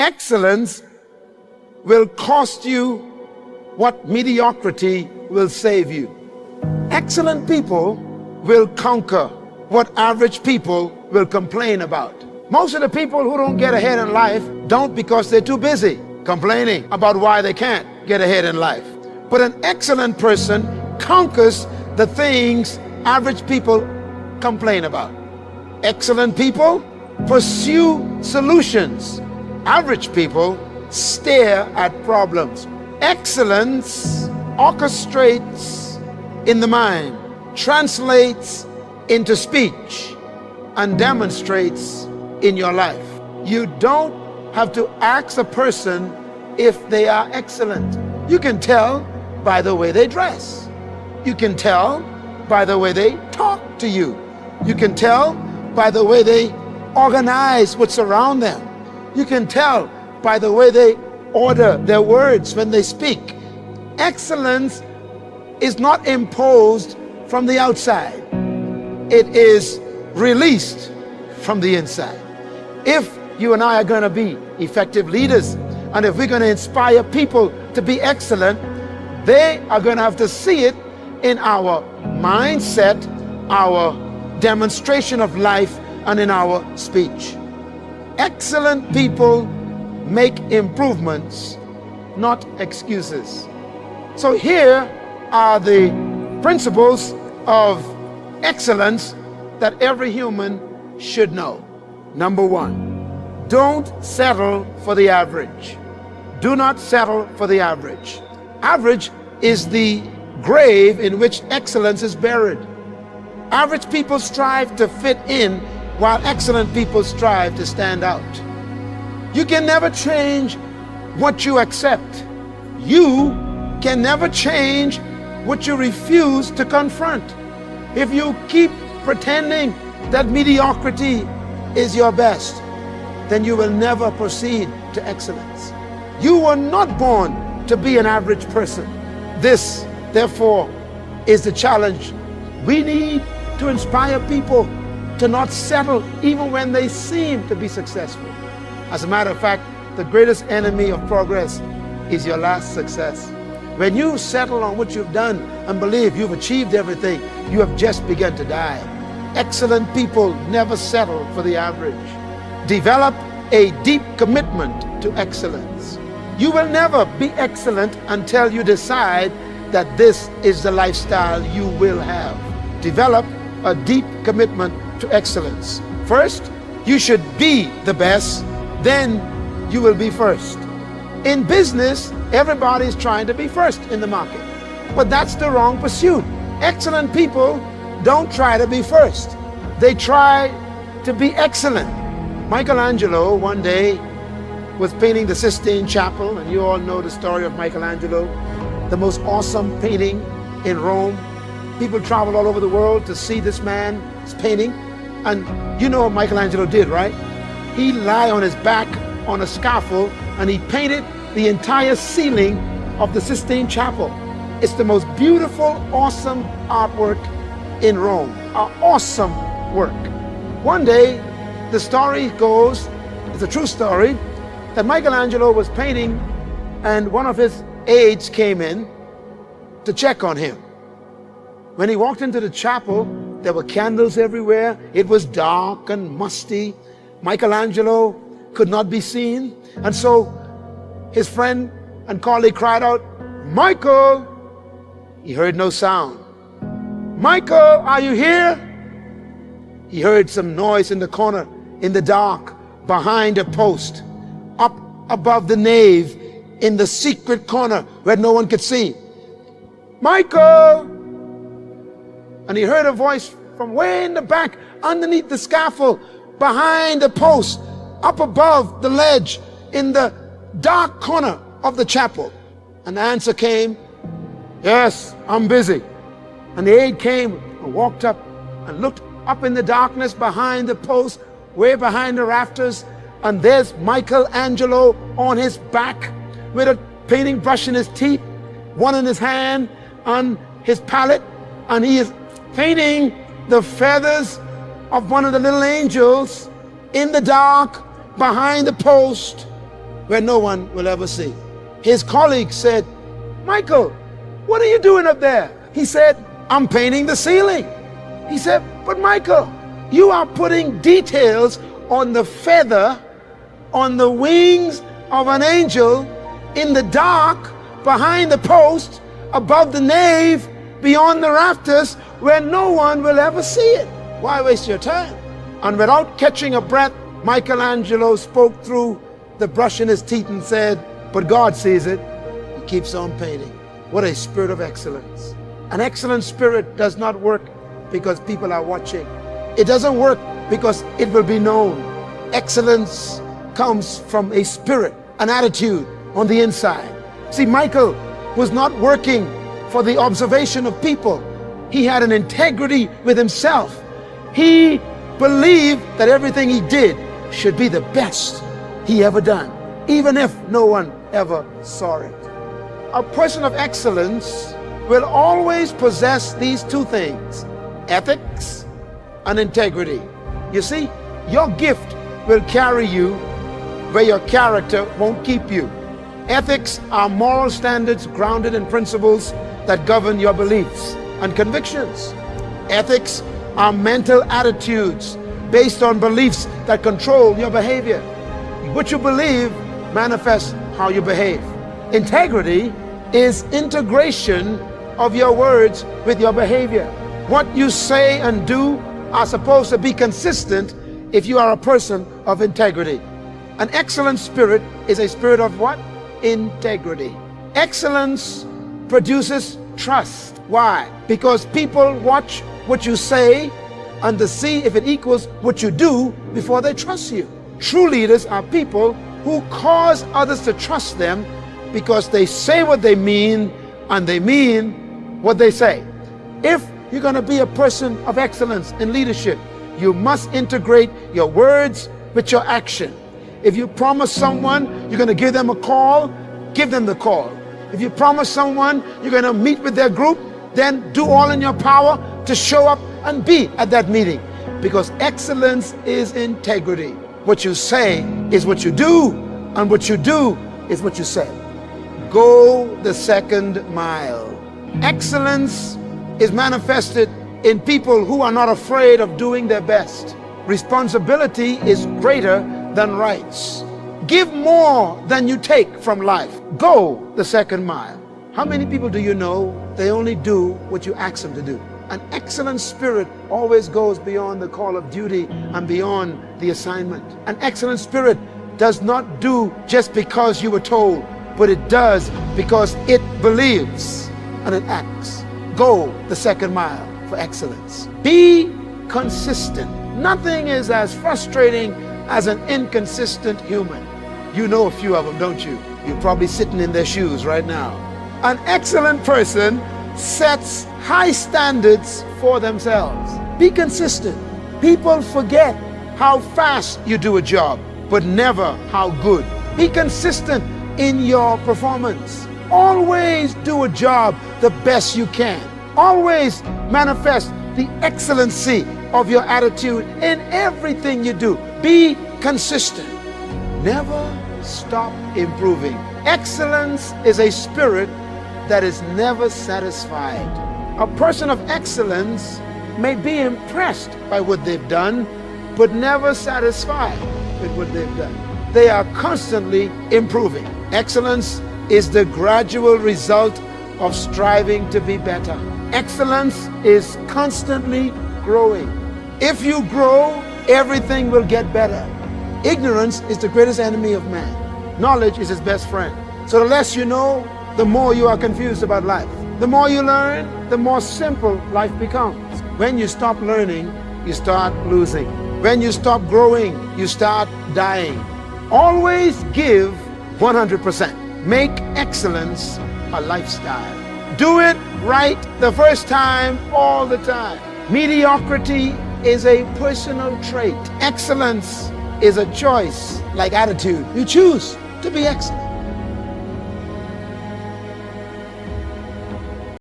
Excellence will cost you what mediocrity will save you. Excellent people will conquer what average people will complain about. Most of the people who don't get ahead in life don't because they're too busy complaining about why they can't get ahead in life. But an excellent person conquers the things average people complain about. Excellent people pursue solutions. Average people stare at problems. Excellence orchestrates in the mind, translates into speech, and demonstrates in your life. You don't have to ask a person if they are excellent. You can tell by the way they dress. You can tell by the way they talk to you. You can tell by the way they organize what's around them. You can tell by the way they order their words when they speak. Excellence is not imposed from the outside. It is released from the inside. If you and I are going to be effective leaders, and if we're going to inspire people to be excellent, they are going to have to see it in our mindset, our demonstration of life, and in our speech. Excellent people make improvements, not excuses. So here are the principles of excellence that every human should know. Number one, don't settle for the average. Do not settle for the average. Average is the grave in which excellence is buried. Average people strive to fit in while excellent people strive to stand out. You can never change what you accept. You can never change what you refuse to confront. If you keep pretending that mediocrity is your best, then you will never proceed to excellence. You were not born to be an average person. This, therefore, is the challenge. We need to inspire people to not settle even when they seem to be successful. As a matter of fact, the greatest enemy of progress is your last success. When you settle on what you've done and believe you've achieved everything, you have just begun to die. Excellent people never settle for the average. Develop a deep commitment to excellence. You will never be excellent until you decide that this is the lifestyle you will have. Develop a deep commitment to excellence. First, you should be the best, then you will be first. In business, everybody's trying to be first in the market, but that's the wrong pursuit. Excellent people don't try to be first. They try to be excellent. Michelangelo one day was painting the Sistine Chapel, and you all know the story of Michelangelo, the most awesome painting in Rome. People travel all over the world to see this man's painting, and you know what Michelangelo did, right? He lay on his back on a scaffold and he painted the entire ceiling of the Sistine Chapel. It's the most beautiful, awesome artwork in Rome, an awesome work. One day, the story goes, it's a true story, that Michelangelo was painting and one of his aides came in to check on him. When he walked into the chapel, there were candles everywhere. It was dark and musty. Michelangelo could not be seen. And so his friend and colleague cried out, "Michael!" He heard no sound. "Michael, are you here?" He heard some noise in the corner, in the dark, behind a post, up above the nave, in the secret corner where no one could see. "Michael!" And he heard a voice from way in the back, underneath the scaffold, behind the post, up above the ledge, in the dark corner of the chapel. And the answer came, "Yes, I'm busy." And the aide came and walked up and looked up in the darkness behind the post, way behind the rafters, and there's Michelangelo on his back with a painting brush in his teeth, one in his hand on his palette, and he is painting the feathers of one of the little angels in the dark behind the post. where no one will ever see. His colleagues said, "Michael, what are you doing up there?" He said, "I'm painting the ceiling." He said, "But Michael, you are putting details on the feather, on the wings of an angel, in the dark, behind the post, above the nave, beyond the rafters, where no one will ever see it. Why waste your time?" And without catching a breath, Michelangelo spoke through the brush in his teeth and said, "But God sees it." He keeps on painting. What a spirit of excellence. An excellent spirit does not work because people are watching. It doesn't work because it will be known. Excellence comes from a spirit, an attitude on the inside. See, Michael was not working for the observation of people. He had an integrity with himself. He believed that everything he did should be the best he ever done, even if no one ever saw it. A person of excellence will always possess these two things: ethics and integrity. You see, your gift will carry you where your character won't keep you. Ethics are moral standards grounded in principles that govern your beliefs and convictions. Ethics are mental attitudes based on beliefs that control your behavior. What you believe manifests how you behave. Integrity is integration of your words with your behavior. What you say and do are supposed to be consistent if you are a person of integrity. An excellent spirit is a spirit of what? Integrity. Excellence produces trust. Why? Because people watch what you say and to see if it equals what you do before they trust you. True leaders are people who cause others to trust them because they say what they mean and they mean what they say. If you're going to be a person of excellence in leadership, you must integrate your words with your action. If you promise someone you're going to give them a call, give them the call. If you promise someone you're going to meet with their group, then do all in your power to show up and be at that meeting. Because excellence is integrity. What you say is what you do, and what you do is what you say. Go the second mile. Excellence is manifested in people who are not afraid of doing their best. Responsibility is greater than rights. Give more than you take from life. Go the second mile. How many people do you know they only do what you ask them to do? An excellent spirit always goes beyond the call of duty and beyond the assignment. An excellent spirit does not do just because you were told, but it does because it believes and it acts. Go the second mile for excellence. Be consistent. Nothing is as frustrating as an inconsistent human. You know a few of them, don't you? You're probably sitting in their shoes right now. An excellent person sets high standards for themselves. Be consistent. People forget how fast you do a job, but never how good. Be consistent in your performance. Always do a job the best you can. Always manifest the excellency of your attitude in everything you do. Be consistent. Never stop improving. Excellence is a spirit that is never satisfied. A person of excellence may be impressed by what they've done, but never satisfied with what they've done. They are constantly improving. Excellence is the gradual result of striving to be better. Excellence is constantly growing. If you grow, everything will get better. Ignorance is the greatest enemy of man. Knowledge is his best friend. So the less you know, the more you are confused about life. The more you learn, the more simple life becomes. When you stop learning, you start losing. When you stop growing, you start dying. Always give 100%. Make excellence a lifestyle. Do it right the first time, all the time. Mediocrity is a personal trait. Excellence is a choice, like attitude. You choose to be excellent.